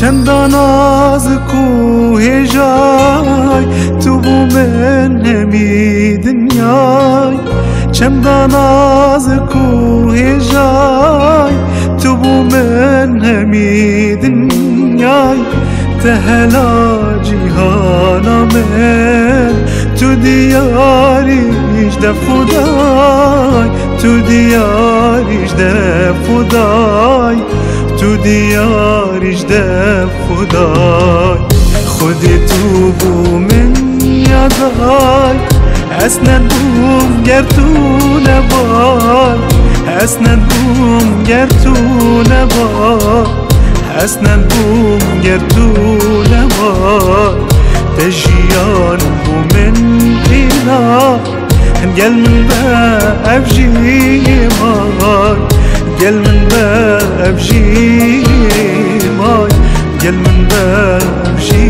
چندان نازک و هجای تو بو من همی دنیای چندان نازک و هجای تو بو من همی دنیای تهلا جیهانا من تو دیاریش ده خدای تو دیاریش ده خدای تو دیاریش ده خدای خودی تو بو من یادای اسند بوم گر تو نبای اسند بوم گر تو نبای اسند بوم گر تو نبای تجیان بو من اینا گل من با افجی مای گل من با افجی مای گل من با افجی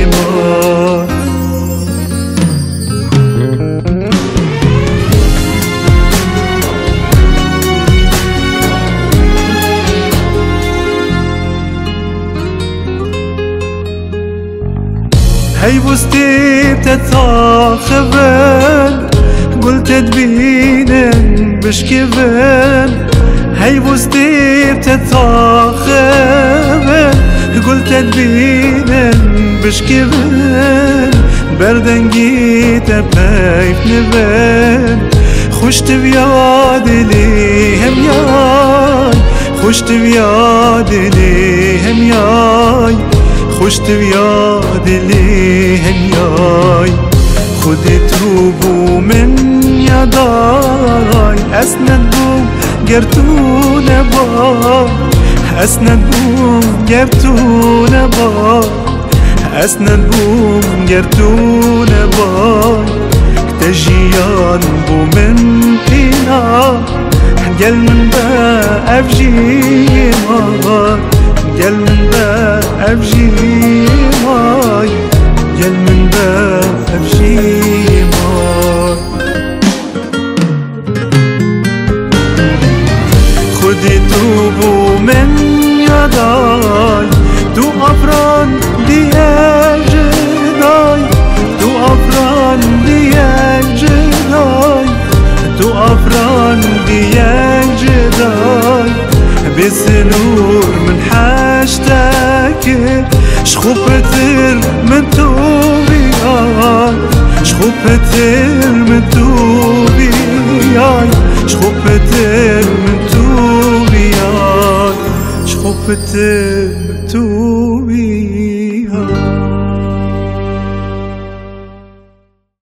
مای هی بستی بتتاخبن قلت تبينن بشكفن هي بوستي بتتاخبن قلت تبينن بشكفن بردن جيت بايف نبن خشت بياد لي هم ياي خشت بياد لي هم ياي خشت بياد لي هم ياي خودی تو بو من یادای اسند بوم گر تو نبای اسند بوم گر تو نبای اسند بوم گر تو نبای تجیان بو من اینا گل من با افجی مای گل من با افجی مای گل من با افجی خودی تو بو من یادای تو افران دیه جدای تو افران دیه جدای تو افران دیه جدای بسنور من حشتك شخوفتر من تو بیای شخوفتر من تو بیای شخوفتر من تو بیای شخوفتر من تو بیای